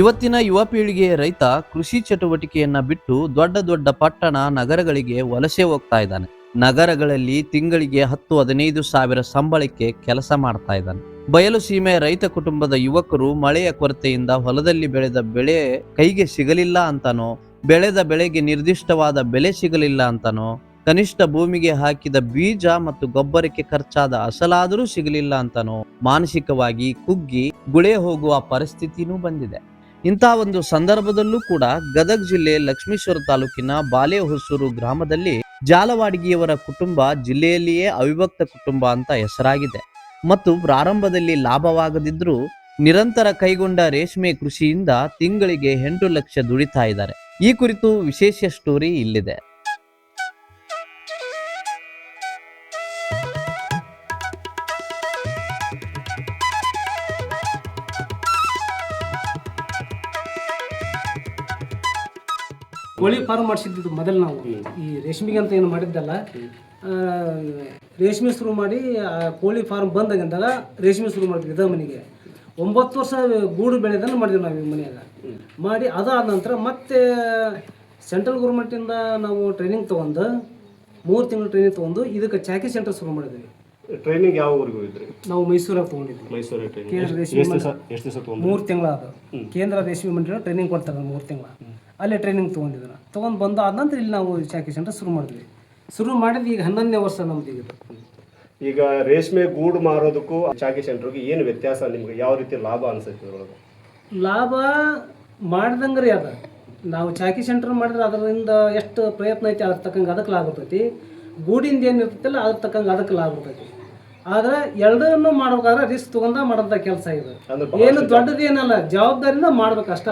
ಇವತ್ತಿನ ಯುವ ಪೀಳಿಗೆಯ ರೈತ ಕೃಷಿ ಚಟುವಟಿಕೆಯನ್ನ ಬಿಟ್ಟು ದೊಡ್ಡ ದೊಡ್ಡ ಪಟ್ಟಣ ನಗರಗಳಿಗೆ ವಲಸೆ ಹೋಗ್ತಾ ಇದ್ದಾನೆ. ನಗರಗಳಲ್ಲಿ ತಿಂಗಳಿಗೆ 10-15 ಸಾವಿರ ಸಂಬಳಕ್ಕೆ ಕೆಲಸ ಮಾಡ್ತಾ ಇದ್ದಾನೆ. ಬಯಲು ಸೀಮೆ ರೈತ ಕುಟುಂಬದ ಯುವಕರು ಮಳೆಯ ಕೊರತೆಯಿಂದ ಹೊಲದಲ್ಲಿ ಬೆಳೆದ ಬೆಳೆ ಕೈಗೆ ಸಿಗಲಿಲ್ಲ ಅಂತಾನೋ, ಬೆಳೆದ ಬೆಳೆಗೆ ನಿರ್ದಿಷ್ಟವಾದ ಬೆಲೆ ಸಿಗಲಿಲ್ಲ ಅಂತಾನೋ, ಕನಿಷ್ಠ ಭೂಮಿಗೆ ಹಾಕಿದ ಬೀಜ ಮತ್ತು ಗೊಬ್ಬರಕ್ಕೆ ಖರ್ಚಾದ ಅಸಲಾದರೂ ಸಿಗಲಿಲ್ಲ ಅಂತಾನೋ ಮಾನಸಿಕವಾಗಿ ಕುಗ್ಗಿ ಗುಳೆ ಹೋಗುವ ಪರಿಸ್ಥಿತಿನೂ ಬಂದಿದೆ. ಇಂತಹ ಒಂದು ಸಂದರ್ಭದಲ್ಲೂ ಕೂಡ ಗದಗ ಜಿಲ್ಲೆ ಲಕ್ಷ್ಮೀಶ್ವರ ತಾಲೂಕಿನ ಬಾಲೆಹೊಸೂರು ಗ್ರಾಮದಲ್ಲಿ ಜಾಲವಾಡಗಿಯವರ ಕುಟುಂಬ ಜಿಲ್ಲೆಯಲ್ಲಿಯೇ ಅವಿಭಕ್ತ ಕುಟುಂಬ ಅಂತ ಹೆಸರಾಗಿದೆ ಮತ್ತು ಪ್ರಾರಂಭದಲ್ಲಿ ಲಾಭವಾಗದಿದ್ರೂ ನಿರಂತರ ಕೈಗೊಂಡ ರೇಷ್ಮೆ ಕೃಷಿಯಿಂದ ತಿಂಗಳಿಗೆ 8 ಲಕ್ಷ ದುಡಿತಾ ಇದ್ದಾರೆ. ಈ ಕುರಿತು ವಿಶೇಷ ಸ್ಟೋರಿ ಇಲ್ಲಿದೆ. ಕೋಳಿ ಫಾರ್ಮ್ ಮಾಡಿಸಿದ್ದು ಮೊದಲು ನಾವು ಈ ರೇಷ್ಮೆಗೆ ಅಂತ ಏನು ಮಾಡಿದ್ದಲ್ಲ, ರೇಷ್ಮೆ ಶುರು ಮಾಡಿ ಕೋಳಿ ಫಾರ್ಮ್ ಬಂದಾಗಿಂದಾಗ ರೇಷ್ಮೆ ಶುರು ಮಾಡಿದ್ವಿ. ಇದ ಮನೆಗೆ 9 ವರ್ಷ ಗೂಡು ಬೆಳೆದನ್ನು ಮಾಡಿದ್ವಿ ನಾವು ಈ ಮನೆಯಾಗ ಮಾಡಿ. ಅದಾದ ನಂತರ ಮತ್ತೆ ಸೆಂಟ್ರಲ್ ಗೌರ್ಮೆಂಟಿಂದ ನಾವು ಟ್ರೈನಿಂಗ್ ತೊಗೊಂಡು 3 ತಿಂಗಳು ಟ್ರೈನಿಂಗ್ ತೊಗೊಂಡು ಇದಕ್ಕೆ ಚಾಕಿ ಸೆಂಟರ್ ಶುರು ಮಾಡಿದ್ವಿ. ಟ್ರೈನಿಂಗ್ ಯಾವವರೆಗೂ ಇದ್ರಿ? ನಾವು ಮೈಸೂರಾಗ ತೊಗೊಂಡಿದ್ವಿ. ಕೇಂದ್ರ ರೇಷ್ಮೆ 3 ತಿಂಗಳ ಅದು ಕೇಂದ್ರ ರೇಷ್ಮೆ ಮಂಡಳಿ ಟ್ರೈನಿಂಗ್ ಕೊಡ್ತಾರೆ 3 ತಿಂಗಳ. ಅಲ್ಲೇ ಟ್ರೈನಿಂಗ್ ತೊಗೊಂಡಿದ್ರು. ತೊಗೊಂಡು ಬಂದು ಆದ ನಂತರ ಇಲ್ಲಿ ನಾವು ಚಾಕಿ ಸೆಂಟರ್ ಶುರು ಮಾಡಿದ್ವಿ. ಶುರು ಮಾಡಿದ್ದು ಈಗ 11ನೇ ವರ್ಷ ನಮ್ದು ಈಗ. ಈಗ ರೇಷ್ಮೆ ಗೂಡು ಮಾರೋದಕ್ಕೂ ಚಾಕಿ ಸೆಂಟರ್ಗೆ ಏನು ವ್ಯತ್ಯಾಸ? ನಿಮ್ಗೆ ಯಾವ ರೀತಿ ಲಾಭ ಅನ್ಸುತ್ತೆ ಇದ್ರೊಳಗೆ? ಲಾಭ ಮಾಡ್ದಂಗೆ ರೀ ಅದು. ನಾವು ಚಾಕಿ ಸೆಂಟರ್ ಮಾಡಿದ್ರೆ ಅದರಿಂದ ಎಷ್ಟು ಪ್ರಯತ್ನ ಐತಿ ಅದ್ರ ತಕ್ಕಂಗೆ ಅದಕ್ಕೆ ಲಾಭ ಇರ್ತೈತಿ. ಗೂಡಿಂದ ಏನು ಇರ್ತೈತಿಲ್ಲ ಅದ್ರ ತಕ್ಕಂಗೆ ಅದಕ್ಕೆ ಲಾಭ ಇರ್ತೈತಿ. ಆದ್ರೆ ಎರಡನ್ನೂ ಮಾಡ್ಬೇಕಾದ್ರೆ ರಿಸ್ಕ್ ತಗೊಂಡ ಮಾಡೋಂಥ ಕೆಲಸ ಇದು. ಏನು ದೊಡ್ಡದೇನಲ್ಲ, ಜವಾಬ್ದಾರಿಯಿಂದ ಮಾಡ್ಬೇಕಷ್ಟ.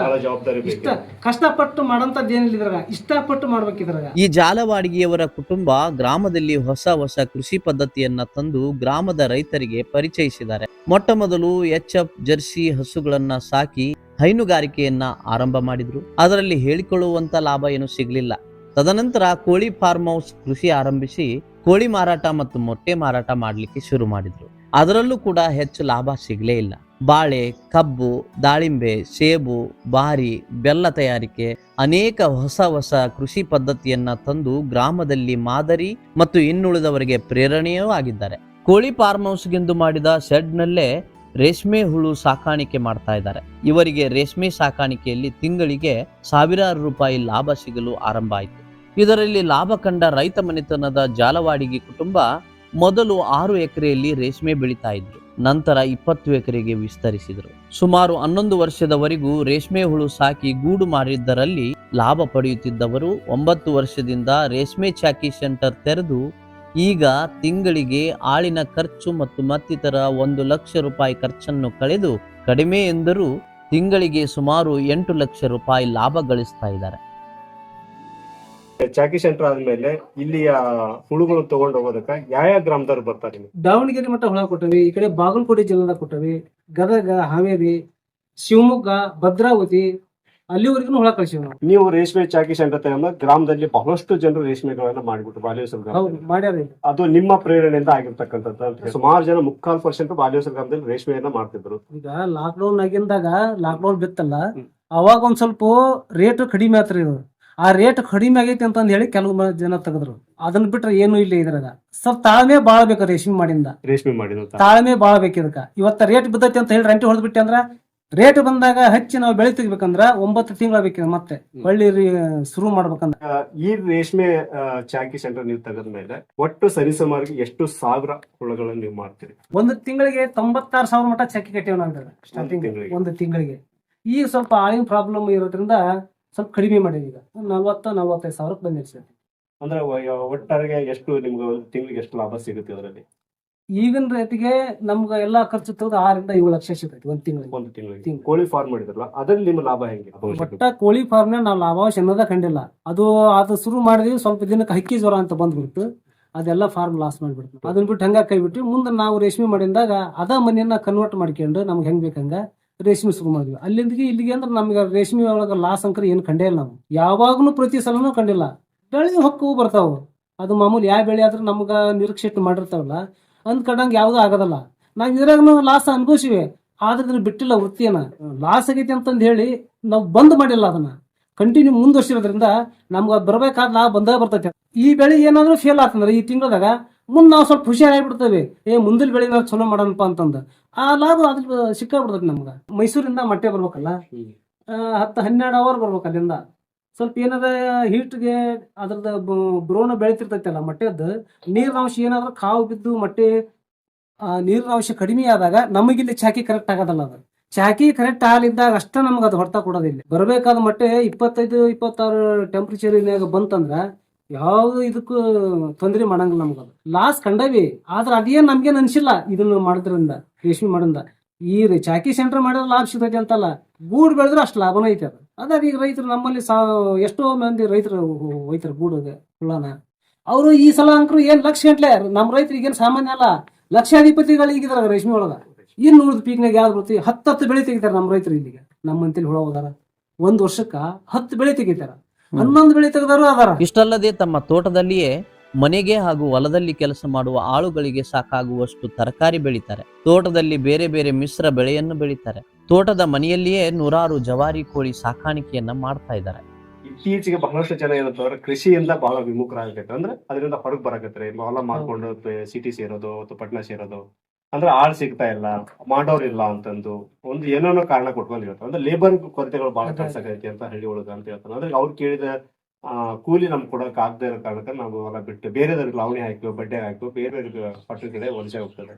ಇಷ್ಟ ಕಷ್ಟಪಟ್ಟು ಮಾಡೋಂಥದ್ದು ಏನಿಲ್ಲ ಇದ್ರಾಗ, ಇಷ್ಟಪಟ್ಟು ಮಾಡ್ಬೇಕಿದ್ರಾಗ. ಈ ಜಾಲವಾಡಗಿಯವರ ಕುಟುಂಬ ಗ್ರಾಮದಲ್ಲಿ ಹೊಸ ಕೃಷಿ ಪದ್ಧತಿಯನ್ನ ತಂದು ಗ್ರಾಮದ ರೈತರಿಗೆ ಪರಿಚಯಿಸಿದ್ದಾರೆ. ಮೊಟ್ಟ ಮೊದಲು HF ಜರ್ಸಿ ಹಸುಗಳನ್ನ ಸಾಕಿ ಹೈನುಗಾರಿಕೆಯನ್ನ ಆರಂಭ ಮಾಡಿದ್ರು. ಅದರಲ್ಲಿ ಹೇಳಿಕೊಳ್ಳುವಂತ ಲಾಭ ಏನು ಸಿಗ್ಲಿಲ್ಲ. ತದನಂತರ ಕೋಳಿ ಫಾರ್ಮ್ ಹೌಸ್ ಕೃಷಿ ಆರಂಭಿಸಿ ಕೋಳಿ ಮಾರಾಟ ಮತ್ತು ಮೊಟ್ಟೆ ಮಾರಾಟ ಮಾಡಲಿಕ್ಕೆ ಶುರು ಮಾಡಿದ್ರು. ಅದರಲ್ಲೂ ಕೂಡ ಹೆಚ್ಚು ಲಾಭ ಸಿಗಲೇ ಇಲ್ಲ. ಬಾಳೆ, ಕಬ್ಬು, ದಾಳಿಂಬೆ, ಸೇಬು, ಬಾರಿ, ಬೆಲ್ಲ ತಯಾರಿಕೆ ಅನೇಕ ಹೊಸ ಕೃಷಿ ಪದ್ಧತಿಯನ್ನ ತಂದು ಗ್ರಾಮದಲ್ಲಿ ಮಾದರಿ ಮತ್ತು ಇನ್ನುಳಿದವರಿಗೆ ಪ್ರೇರಣೆಯೂ ಆಗಿದ್ದಾರೆ. ಕೋಳಿ ಫಾರ್ಮ್ ಹೌಸ್ಗೆಂದು ಮಾಡಿದ ಶೆಡ್ನಲ್ಲೇ ರೇಷ್ಮೆ ಹುಳು ಸಾಕಾಣಿಕೆ ಮಾಡ್ತಾ ಇದ್ದಾರೆ. ಇವರಿಗೆ ರೇಷ್ಮೆ ಸಾಕಾಣಿಕೆಯಲ್ಲಿ ತಿಂಗಳಿಗೆ ಸಾವಿರಾರು ರೂಪಾಯಿ ಲಾಭ ಸಿಗಲು ಆರಂಭ ಆಯಿತು. ಇದರಲ್ಲಿ ಲಾಭ ಕಂಡ ರೈತ ಮನೆತನದ ಜಾಲವಾಡಗಿ ಕುಟುಂಬ ಮೊದಲು 6 ಎಕರೆಯಲ್ಲಿ ರೇಷ್ಮೆ ಬೆಳೀತಾ ಇದ್ರು. ನಂತರ 20 ಎಕರೆಗೆ ವಿಸ್ತರಿಸಿದರು. ಸುಮಾರು 11 ವರ್ಷದವರೆಗೂ ರೇಷ್ಮೆ ಹುಳು ಸಾಕಿ ಗೂಡು ಮಾಡಿದ್ದರಲ್ಲಿ ಲಾಭ ಪಡೆಯುತ್ತಿದ್ದವರು 9 ವರ್ಷದಿಂದ ರೇಷ್ಮೆ ಚಾಕಿ ಸೆಂಟರ್ ತೆರೆದು ಈಗ ತಿಂಗಳಿಗೆ ಆಳಿನ ಖರ್ಚು ಮತ್ತು ಮತ್ತಿತರ 1 ಲಕ್ಷ ರೂಪಾಯಿ ಖರ್ಚನ್ನು ಕಳೆದು ಕಡಿಮೆ ಎಂದರೂ ತಿಂಗಳಿಗೆ ಸುಮಾರು 8 ಲಕ್ಷ ರೂಪಾಯಿ ಲಾಭ ಗಳಿಸ್ತಾ ಇದ್ದಾರೆ. ಚಾಕಿ ಸೆಂಟರ್ ಆದ್ಮೇಲೆ ಇಲ್ಲಿಯ ಹುಳುಗಳು ತಗೊಂಡು ಹೋಗೋದಕ್ಕೆ ಯಾವ ಗ್ರಾಮದವ್ರು ಬರ್ತಾರೆ? ದಾವಣಗೆರೆ ಮಟ್ಟ ಹುಳ ಕೊಟ್ಟವಿ, ಈ ಕಡೆ ಬಾಗಲಕೋಟೆ ಜಿಲ್ಲೆದಾಗ ಕೊಟ್ಟವಿ, ಗದಗ, ಹಾವೇರಿ, ಶಿವಮೊಗ್ಗ, ಭದ್ರಾವತಿ ಅಲ್ಲಿವರೆಗೂ ಹುಳ ಕಳಿಸಿವಿ ನಾವು. ನೀವು ರೇಷ್ಮೆ ಚಾಕಿ ಸೆಂಟರ್ ತಗೊಂಡ ಗ್ರಾಮದಲ್ಲಿ ಬಹಳಷ್ಟು ಜನರು ರೇಷ್ಮೆಗಳನ್ನ ಮಾಡಿಬಿಟ್ಟು ಬಾಲೇಶ್ವರ ಗ್ರಾಮ ಮಾಡ್ಯಾರ. ಅದು ನಿಮ್ಮ ಪ್ರೇರಣೆಯಿಂದ ಆಗಿರ್ತಕ್ಕಂಥದ್ದು. ಸುಮಾರು ಜನ 3/4% ಬಾಲೇಶ್ವರ ಗ್ರಾಮದಲ್ಲಿ ರೇಷ್ಮೆಯನ್ನ ಮಾಡ್ತಿದ್ರು. ಈಗ ಲಾಕ್ಡೌನ್ ಆಗಿಂದಾಗ ಲಾಕ್ಡೌನ್ ಬಿತ್ತಲ್ಲ, ಅವಾಗ ಒಂದ್ ಸ್ವಲ್ಪ ರೇಟ್ ಕಡಿಮೆ ಆತ್ರಿ. ಇದು ಆ ರೇಟ್ ಕಡಿಮೆ ಆಗೈತಿ ಅಂತಂದ್ ಹೇಳಿ ಕೆಲವು ಜನ ತೆಗೆದ್ರು. ಅದನ್ನ ಬಿಟ್ರೆ ಏನು ಇಲ್ಲ ಇದ್ರಾಗ. ಸ್ವಲ್ಪ ತಾಳ್ಮೆ ಬಾಳ ಬೇಕು ರೇಷ್ಮೆ ಮಾಡಿದ ತಾಳ್ಮೆ ಬಾಳ ಬೇಕು. ಇದಕ್ಕ ಇವತ್ತ ರೇಟ್ ಬಿದ್ದೈತಿ ಅಂತ ಹೇಳಿ ರಂಟಿ ಹೊಡೆದ್ ಬಿಟ್ಟೆ ಅಂದ್ರ ರೇಟ್ ಬಂದಾಗ ಹಚ್ಚಿ ನಾವು ಬೆಳೆ ತೆಗಿಬೇಕಂದ್ರ 9 ತಿಂಗಳ ಬೇಕಿದೆ. ಮತ್ತೆ ಒಳ್ಳೆ ಶುರು ಮಾಡ್ಬೇಕಂದ್ರ ಈ ರೇಷ್ಮೆ ಚಾಕಿ ಸೆಂಟರ್ ನೀವು ತೆಗೆದ ಮೇಲೆ ಒಟ್ಟು ಸರಿಸುಮಾರಿಗೆ ಎಷ್ಟು ಸಾವಿರ ಹುಳುಗಳನ್ನು ನೀವು ಮಾಡ್ತೀರಿ? ಒಂದು ತಿಂಗಳಿಗೆ 96,000 ಮಟ್ಟ ಚಾಕಿ ಕಟ್ಟಿವ್ ನಾವು ಸ್ಟಾರ್ಟಿಂಗ್ ಒಂದು ತಿಂಗಳಿಗೆ. ಈಗ ಸ್ವಲ್ಪ ಆಳಿನ ಪ್ರಾಬ್ಲಮ್ ಇರೋದ್ರಿಂದ ಸ್ವಲ್ಪ ಕಡಿಮೆ ಮಾಡಿದ್ವಿ. ಈಗ 40-45 ಸಾವಿರಕ್ಕೆ ಬಂದಿದೆ. ಅಂದ್ರೆ ಒಟ್ಟಾರೆಗೆ ಎಷ್ಟು ನಿಮ್ಗೆ ಒಂದು ತಿಂಗಳಿಗೆ ಎಷ್ಟು ಲಾಭ ಸಿಗುತ್ತೆ ಅದರಲ್ಲಿ? ಈಗಿನ ರೇಟಿಗೆ ನಮ್ಗೆ ಎಲ್ಲಾ ಖರ್ಚು ತೆಗೆದು 6-7 ಲಕ್ಷ ಸಿಗ್ತೈತಿ ಒಂದು ತಿಂಗಳಿಗೆ. ಕೋಳಿ ಫಾರ್ಮ್ ಮಾಡಿದ್ರಲ್ಲ ಅದ್ರಲ್ಲಿ ನಿಮ್ಮ ಲಾಭ ಹೆಂಗೆ? ಒಟ್ಟ ಕೋಳಿ ಫಾರ್ಮ್ ನಾವು ಲಾಭಾಂಶ ಅನ್ನೋದ ಕಂಡಿಲ್ಲ. ಅದು ಶುರು ಮಾಡಿದ್ವಿ, ಸ್ವಲ್ಪ ದಿನಕ್ಕೆ ಹಕ್ಕಿ ಜ್ವರ ಅಂತ ಬಂದ್ಬಿಡ್ತು. ಅದೆಲ್ಲ ಫಾರ್ಮ್ ಲಾಸ್ ಮಾಡ್ಬಿಡ್ತು. ಅದನ್ನ ಬಿಟ್ಟು ಹಂಗ ಕೈ ಬಿಟ್ಟು ಮುಂದೆ ನಾವು ರೇಷ್ಮೆ ಮಾಡಿದಾಗ ಅದ ಮನೆಯನ್ನ ಕನ್ವರ್ಟ್ ಮಾಡ್ಕೊಂಡು ನಮ್ಗೆ ಹೆಂಗ್ ಬೇಕಂಗ ರೇಷ್ಮೆ ಶುರು ಮಾಡಿದ್ವಿ. ಅಲ್ಲಿಂದ ಇಲ್ಲಿಗೆ ಅಂದ್ರೆ ನಮ್ಗೆ ರೇಷ್ಮೆ ಒಳಗ ಲಾಸ್ ಅಂಕರ್ ಏನು ಕಂಡೇ ಇಲ್ಲ. ನಾವು ಯಾವಾಗ್ಲೂ ಪ್ರತಿ ಸಲನೂ ಕಂಡಿಲ್ಲ. ಬೆಳೆ ಹೊಕ್ಕು ಬರ್ತಾವ. ಅದು ಮಾಮೂಲಿ ಯಾವ ಬೆಳೆ ಆದ್ರೂ ನಮ್ಗ ನಿರೀಕ್ಷೆ ಮಾಡಿರ್ತಾವಲ್ಲ ಅಂದ್ಕೊಂಡಂಗೆ ಯಾವ್ದು ಆಗೋದಲ್ಲ. ನಾವು ಇದ್ರಾಗ ಲಾಸ್ ಅನ್ಭವಿಸಿವಿ. ಆದ್ರೆ ಇದನ್ನ ಬಿಟ್ಟಿಲ್ಲ ವೃತ್ತಿಯನ್ನ. ಲಾಸ್ ಆಗೈತಿ ಅಂತಂದು ಹೇಳಿ ನಾವು ಬಂದ್ ಮಾಡಿಲ್ಲ, ಅದನ್ನ ಕಂಟಿನ್ಯೂ ಮುಂದುವರ್ಸಿರೋದ್ರಿಂದ ನಮ್ಗೆ ಬರ್ಬೇಕಾದ ಲಾಭ ಬಂದೇ ಬರ್ತೈತೆ. ಈ ಬೆಳೆ ಏನಾದ್ರೂ ಫೇಲ್ ಆಗ್ತಂದ್ರೆ ಈ ತಿಂಗಳದಾಗ ಮುಂದೆ ನಾವು ಸ್ವಲ್ಪ ಹುಷಾರಾಗಿಬಿಡ್ತೇವೆ, ಮುಂದಿನ ಬೆಳೆ ನಾವು ಚಲೋ ಮಾಡೋಣಪ್ಪ ಅಂತಂದು ಆ ಲಾಭ ಅದ್ರ ಸಿಕ್ಕಾಬಿಡ್ತೈತಿ ನಮ್ಗೆ. ಮೈಸೂರಿಂದ ಮಟ್ಟೆ ಬರ್ಬೇಕಲ್ಲ, 10-12 ಅವರ್ ಬರ್ಬೇಕು ಅಲ್ಲಿಂದ. ಸ್ವಲ್ಪ ಏನಾರ ಹೀಟ್ಗೆ ಅದ್ರದ್ದು ಬ್ರೋನ ಬೆಳಿತಿರ್ತೈತಲ್ಲ ಮಟ್ಟೆದ್ದು, ನೀರಿನಾಂಶ ಏನಾದ್ರೂ ಕಾವು ಬಿದ್ದು ಮಟ್ಟೆ ನೀರಿನಾಂಶ ಕಡಿಮೆ ಆದಾಗ ನಮಗಿಲ್ಲಿ ಚಾಕಿ ಕರೆಕ್ಟ್ ಆಗೋದಲ್ಲ. ಅದು ಚಾಕಿ ಕರೆಕ್ಟ್ ಆಗಲಿದ್ದಾಗ ಅಷ್ಟ ನಮ್ಗೆ ಅದು ಹೊಡ್ತಾ ಕೊಡೋದಿಲ್ಲ. ಬರಬೇಕಾದ ಮಟ್ಟೆ 25-26 ಟೆಂಪ್ರೇಚರ್ನಾಗ ಬಂತಂದ್ರ ಯಾವ್ದು ಇದಕ್ಕೂ ತೊಂದರೆ ಮಾಡಂಗಿಲ್ಲ ನಮ್ಗೆ. ಅದು ಲಾಸ್ ಕಂಡವಿ, ಆದ್ರೆ ಅದೇನ್ ನಮ್ಗೇನ್ ಅನ್ಸಿಲ್ಲ ಇದನ್ನ ಮಾಡೋದ್ರಿಂದ, ರೇಷ್ಮೆ ಮಾಡೋದ್ರಿಂದ. ಈ ಚಾಕಿ ಸೆಂಟರ್ ಮಾಡಿದ್ರೆ ಲಾಭ ಸಿಗ್ತೈತಿ ಅಂತಲ್ಲ, ಗೂಡು ಬೆಳೆದ್ರೆ ಅಷ್ಟು ಲಾಭನ ಐತೆ. ಅದು ಅದಾದ ಈಗ ರೈತರು ನಮ್ಮಲ್ಲಿ ಎಷ್ಟೋ ಮಂದಿ ರೈತರು ಒಯ್ತಾರೆ ಗೂಡಿಗೆ ಹುಳನ. ಅವರು ಈ ಸಲ ಅಂಕರು ಏನ್ ಲಕ್ಷ ಗಂಟ್ಲೆ, ನಮ್ಮ ರೈತರಿಗೆ ಏನ್ ಸಾಮಾನ್ಯ ಅಲ್ಲ, ಲಕ್ಷಾಧಿಪತಿಗಳು ಈಗಿದಾರ ರೇಷ್ಮೆ ಒಳಗ. ಇನ್ನು ಉಳಿದ ಪೀಕ್ನಾಗ ಯಾವ್ದು ಬರ್ತೀವಿ 10 ಬೆಳೆ ತೆಗಿತಾರೆ ನಮ್ಮ ರೈತರು. ಇಲ್ಲಿಗೆ ನಮ್ಮ ಮಂತಿಲಿ ಹುಳ ಹೋದಾರ, 1 ವರ್ಷಕ್ಕ 10 ಬೆಳೆ ತೆಗಿತಾರ, 11 ಬೆಳೆ ತೆಗೆದಾರು ಅದಾರ. ಇಷ್ಟಲ್ಲದೆ ತಮ್ಮ ತೋಟದಲ್ಲಿಯೇ ಮನೆಗೆ ಹಾಗೂ ಹೊಲದಲ್ಲಿ ಕೆಲಸ ಮಾಡುವ ಆಳುಗಳಿಗೆ ಸಾಕಾಗುವಷ್ಟು ತರಕಾರಿ ಬೆಳೀತಾರೆ. ತೋಟದಲ್ಲಿ ಬೇರೆ ಬೇರೆ ಮಿಶ್ರ ಬೆಳೆಯನ್ನು ಬೆಳೀತಾರೆ. ತೋಟದ ಮನೆಯಲ್ಲಿಯೇ 100 ಜವಾರಿ ಕೋಳಿ ಸಾಕಾಣಿಕೆಯನ್ನ ಮಾಡ್ತಾ ಇದ್ದಾರೆ. ಇತ್ತೀಚೆಗೆ ಬಹಳಷ್ಟು ಜನ ಏನಂತಂದ್ರೆ ಕೃಷಿಯಿಂದ ಬಹಳ ವಿಮುಖರಾಗತ್ತೆ, ಅಂದ್ರೆ ಅದರಿಂದ ಹೊರಗೆ ಬರಕತ್ತಾರೆ. ಹೊಲ ಮಾಡ್ಕೊಂಡು ಸಿಟಿ ಸೇರೋದು ಅಥವಾ ಪಟ್ಟಣ ಸೇರೋದು, ಅಂದ್ರೆ ಆಳ್ ಸಿಗ್ತಾ ಇಲ್ಲ, ಮಾಡೋರಿಲ್ಲ ಅಂತಂದು ಒಂದು ಏನೇನೋ ಕಾರಣ ಕೊಟ್ಕೊಂಡು ಹೇಳ್ತಾರೆ. ಅಂದ್ರೆ ಲೇಬರ್ ಕೊರತೆಗಳು ಬಹಳ ಕಾಣಿಸಕೈತಿ ಅಂತ ಹಳ್ಳಿ ಒಳಗ ಅಂತ ಹೇಳ್ತಾರೆ. ಅಂದ್ರೆ ಅವ್ರು ಕೇಳಿದ ಕೂಲಿ ನಮ್ಗೆ ಕೊಡಕ್ ಆಗದೆ ಇರೋ ಕಾರಣಕ್ಕೆ ನಾವು ಹೊಲ ಬಿಟ್ಟು ಬೇರೆದವ್ರಿಗೆ ಲಾವಣಿ ಹಾಕಿ ಬಡ್ಡೆ ಹಾಕಿ ಬೇರೆ ಬೇರೆ ಪಟ್ಟಣ ಕಡೆ ವಲಸೆ ಹೋಗ್ತದೆ.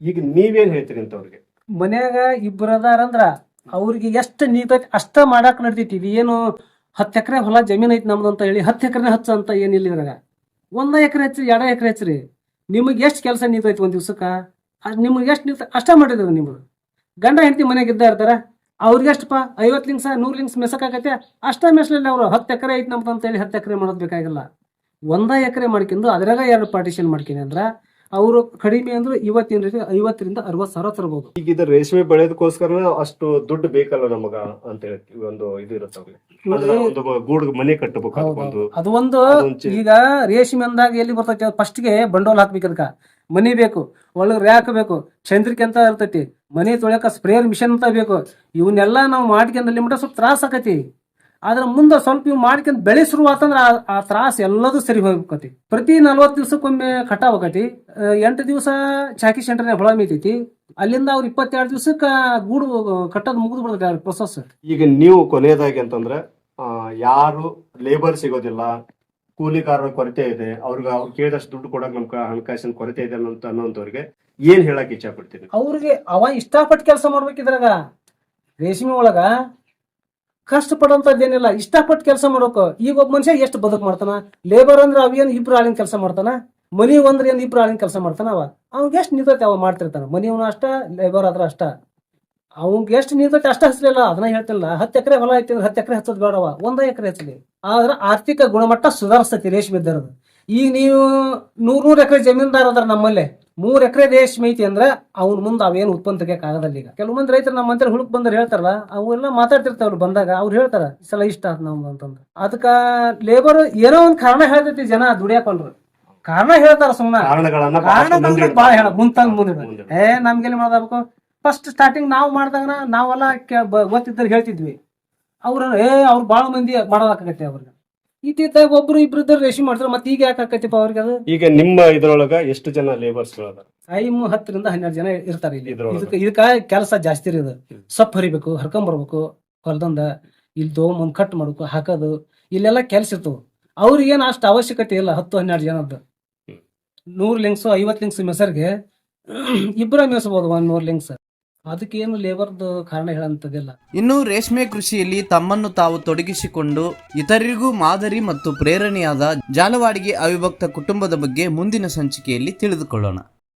ಈಗ ನೀವೇನ್ ಹೇಳ್ತೀರಿ ಅಂತವ್ರಿಗೆ? ಮನ್ಯಾಗ ಇಬ್ಬರು ಅದಾರಂದ್ರ ಅವ್ರಿಗೆ ಎಷ್ಟು ನೀತೈತಿ ಅಷ್ಟ ಮಾಡಾಕ್ ನಡ್ತೈತಿ. ಇದು ಏನು 10 ಎಕರೆ ಹೊಲ ಜಮೀನ್ ಐತಿ ನಮ್ದು ಅಂತ ಹೇಳಿ 10 ಎಕರೆ ಹಚ್ಚ ಅಂತ ಏನಿಲ್ಲ ಇದ್ರಾಗ. 1 ಎಕರೆ ಹಚ್ಚ್ರಿ, 2 ಎಕರೆ ಹಚ್ಚ್ರಿ, ನಿಮಗೆ ಎಷ್ಟು ಕೆಲಸ ನೀತೈತಿ ಒಂದ್ ದಿವ್ಸಕ್ಕ, ನಿಮ್ಗೆ ಎಷ್ಟು ನೀತ ಅಷ್ಟ ಮಾಡಿದ್ರು. ನಿಮ್ದು ಗಂಡ ಹೆಂಡತಿ ಮನೆಗೆ ಇದ್ದ ಇರ್ತಾರ, ಅವ್ರಿಗೆ ಎಷ್ಟಪ್ಪ 50 ಲಿಂಗ್ಸ 100 ಲಿಂಗ್ಸ್ ಮೆಸಕಾಗತ್ತೆ, ಅಷ್ಟ ಮೆಸ್ಲಲ್ಲಿ ಅವ್ರು 10 ಎಕರೆ ಐತಿ ನಮ್ದು ಅಂತ ಹೇಳಿ 10 ಎಕರೆ ಮಾಡೋದ್ ಬೇಕಾಗಿಲ್ಲ. 1 ಎಕರೆ ಮಾಡ್ಕೊಂಡು ಅದ್ರಾಗ 2 ಪಾರ್ಟಿಷನ್ ಮಾಡ್ತೀನಿ ಅಂದ್ರ ಅವರು ಕಡಿಮೆ ಅಂದ್ರೆ 50ರಿಂದ 60 ಸಾವಿರ ತರಬಹುದು. ಈಗ ಇದು ರೇಷ್ಮೆ ಬೆಳೆದಕ್ಕೋಸ್ಕರ ಅಷ್ಟು ದುಡ್ಡು ಬೇಕಲ್ಲ ನಮಗ ಅಂತ ಹೇಳಿ ಒಂದು ಇದು ಇರುತ್ತೆ ಅವ್ರಿಗೆ. ಒಂದು ಗೂಡು ಮನೆ ಕಟ್ಟಬೇಕು. ಅದು ಒಂದು ಈಗ ರೇಷ್ಮೆ ಅಂದಾಗ ಎಲ್ಲಿ ಬರ್ತೈತಿ, ಫಸ್ಟ್ಗೆ ಬಂಡವಾಳ ಹಾಕ್ಬೇಕು, ಅದಕ್ಕ ಮನಿ ಬೇಕು, ಒಳಗೆ ರ್ಯಾಕ್ ಬೇಕು, ಚಂದ್ರಿಕೆ ಅಂತ ಇರ್ತೈತಿ, ಮನೆ ತೊಳೆಯಕ ಸ್ಪ್ರೇಯರ್ ಮಿಷನ್ ಅಂತ ಬೇಕು. ಇವನ್ನೆಲ್ಲ ನಾವು ಮಾಡ್ಕೊಂಡ್ ಮಟ್ಟ ಸ್ವಲ್ಪ ತ್ರಾಸ ಆಕತಿ. ಆದ್ರೆ ಮುಂದೆ ಸ್ವಲ್ಪ ಇವ್ ಮಾಡ್ಕೊಂಡ್ ಬೆಳೆ ಶುರು ಆತಂದ್ರ ಆ ತ್ರಾಸ ಎಲ್ಲದೂ ಸರಿ ಹೋಗ್ಬೇಕತಿ. ಪ್ರತಿ 40 ದಿವಸಕ್ಕೊಮ್ಮೆ ಕಟಾವ್ ಆಕತಿ. 8 ದಿವಸ ಚಾಕಿ ಸೆಂಟರ್ನಾಗ ಹೊಳ ಮೇತೈತಿ. ಅಲ್ಲಿಂದ ಅವ್ರು 22 ದಿವಸಕ್ಕ ಗೂಡು ಕಟ್ಟೋದು ಮುಗಿದು ಬಿಡ್ತೈತಿ ಪ್ರೊಸೆಸ್. ಈಗ ನೀವು ಕೊನೆಯದಾಗಿ ಅಂತಂದ್ರೆ ಯಾರು ಲೇಬರ್ ಸಿಗೋದಿಲ್ಲ, ಕೂಲಿಕಾರರ ಕೊರತೆ ಇದೆ, ಅವ್ರಿಗೆ ಅವ್ರು ಕೇಳಿದಷ್ಟು ದುಡ್ಡು ಕೊಡಕ್ ನಮ್ಗೆ ಹಣಕಾಸಿನ ಕೊರತೆ ಇದೆ ಅನ್ನೋಂಥವ್ರಿಗೆ ಏನ್ ಹೇಳಕ್ ಇಚ್ಛಾ ಪಡ್ತೀನಿ? ಅವ್ರಿಗೆ ಅವ ಇಷ್ಟಪಟ್ಟು ಕೆಲಸ ಮಾಡ್ಬೇಕಿದ್ರಾಗ ರೇಷ್ಮೆ ಒಳಗ ಕಷ್ಟ ಪಡೋಂಥದ್ದೇನಿಲ್ಲ, ಇಷ್ಟಪಟ್ಟು ಕೆಲಸ ಮಾಡ್ಬೇಕು. ಈಗ ಒಬ್ಬ ಮನುಷ್ಯ ಎಷ್ಟು ಬದುಕು ಮಾಡ್ತಾನ. ಲೇಬರ್ ಅಂದ್ರೆ ಅವೇನು 2 ಆಳಿನ ಕೆಲಸ ಮಾಡ್ತಾನ, ಮನಿ ಒಂದ್ರೆ ಏನ್ 2 ಆಳಿನ ಕೆಲಸ ಮಾಡ್ತಾನ. ಅವ್ಗೆ ಎಷ್ಟು ನಿಂತೈತಿ ಅವ ಮಾಡ್ತಿರ್ತಾನ. ಮನಿ ಅವನು ಅಷ್ಟ, ಲೇಬರ್ ಆದ್ರ ಅಷ್ಟ. ಅವ್ಗೆ ಎಷ್ಟು ನಿಂತೈತಿ ಅಷ್ಟ ಹಚ್ಚಲಿಲ್ಲ, ಅದನ್ನ ಹೇಳ್ತಿಲ್ಲ. 10 ಎಕರೆ ಹೊಲ ಐತಿ ಅಂದ್ರೆ 10 ಎಕರೆ ಹಚ್ಚೋದು ಬೇಡವ, 1 ಎಕರೆ ಹಚ್ಚಲಿ. ಆದ್ರೆ ಆರ್ಥಿಕ ಗುಣಮಟ್ಟ ಸುಧಾರಿಸ್ತೈತಿ ರೇಷ್ಮೆ ಇದ್ದಾರದು. ಈಗ ನೀವು 100 ಎಕರೆ ಜಮೀನ್ದಾರ ಅದಾರ ನಮ್ಮಲ್ಲಿ, 3 ಎಕರೆ ರೇಷ್ಮೆ ಐತಿ ಅಂದ್ರೆ ಅವ್ನ ಮುಂದೆ ಅವೇನು ಉತ್ಪನ್ನ ತೆಗಿಯಕ್ ಆಗದಲ್ಲ. ಈಗ ಕೆಲವು ಮಂದಿ ರೈತರು ನಮ್ಮ ಮಂತ್ರಿ ಹುಡುಕ್ ಬಂದ್ರೆ ಹೇಳ್ತಾರಲ್ಲ, ಅವೆಲ್ಲ ಮಾತಾಡ್ತಿರ್ತಾವ್ರು ಬಂದಾಗ ಅವ್ರು ಹೇಳ್ತಾರ ಈ ಸಲ ಇಷ್ಟ ಆತ್ ನಮ್ದು ಅಂತಂದ್ರೆ. ಅದಕ್ಕ ಲೇಬರ್ ಏನೋ ಒಂದ್ ಕಾರಣ ಹೇಳ್ತೈತಿ, ಜನ ದುಡಿಯಾಕೊಂಡ್ರು ಕಾರಣ ಹೇಳ್ತಾರ. ಸುಮ್ಮನೆ ಕಾರಣ ಬಾಳ ಹೇಳ ಮುಂತಂಗ್ ಮುಂದೆ ನಮ್ಗೆಲ್ಲಿ ಮಾಡೋದಾಗಬೇಕು. ಫಸ್ಟ್ ಸ್ಟಾರ್ಟಿಂಗ್ ನಾವು ಮಾಡಿದಾಗ ನಾವೆಲ್ಲ ಗೊತ್ತಿದ್ದಾಗ ಹೇಳ್ತಿದ್ವಿ. ಅವ್ರು ಬಾಳ ಮಂದಿ ಮಾಡೋದಾಕೈತಿ. ಅವ್ರಿಗೆ ಇತ್ತಿದ್ದಾಗ 1-2 ರೇಷ್ಮೆ ಮಾಡ್ತಾರೆ. ಮತ್ತೆ ಈಗ ಯಾಕೆ ಆಕೈತಿಪ್ಪ ಅವ್ರಿಗೆ ಅದು? ಈಗ ನಿಮ್ಮ ಇದ್ರೊಳಗ ಎಷ್ಟು ಜನ ಲೇಬರ್ಸ್ 10ರಿಂದ 12 ಜನ ಇರ್ತಾರೆ ಇಲ್ಲಿ. ಇದಕ್ಕ ಕೆಲಸ ಜಾಸ್ತಿ ಇರೋದು. ಸೊಪ್ಪು ಹರಿಬೇಕು, ಹರ್ಕೊಂಡ್ ಬರ್ಬೇಕು ಹೊಲದಿಂದ, ಇಲ್ಲಿ ತಗೊಂಬಂದ್ ಕಟ್ ಮಾಡ್ಬೇಕು, ಹಾಕೋದು, ಇಲ್ಲೆಲ್ಲ ಕೆಲ್ಸ ಇರ್ತವು. ಅವ್ರಿಗೇನು ಅಷ್ಟು ಅವಶ್ಯಕತೆ ಇಲ್ಲ. 10-12 ಜನದ್ದು 100 ಲಿಂಗ್ಸು 50 ಲಿಂಗ್ಸ್ ಮೆಸರ್ಗೆ 2 ಮೇಯಿಸಬಹುದು 100 ಲಿಂಗ್ಸ್. ಅದಕ್ಕೇನು ಲೇಬರ್ದು ಕಾರಣ ಹೇಳಂತದಿಲ್ಲ. ಇನ್ನು ರೇಷ್ಮೆ ಕೃಷಿಯಲ್ಲಿ ತಮ್ಮನ್ನು ತಾವು ತೊಡಗಿಸಿಕೊಂಡು ಇತರರಿಗೂ ಮಾದರಿ ಮತ್ತು ಪ್ರೇರಣೆಯಾದ ಜಾಲವಾಡಿಗೆ ಅವಿಭಕ್ತ ಕುಟುಂಬದ ಬಗ್ಗೆ ಮುಂದಿನ ಸಂಚಿಕೆಯಲ್ಲಿ ತಿಳಿದುಕೊಳ್ಳೋಣ.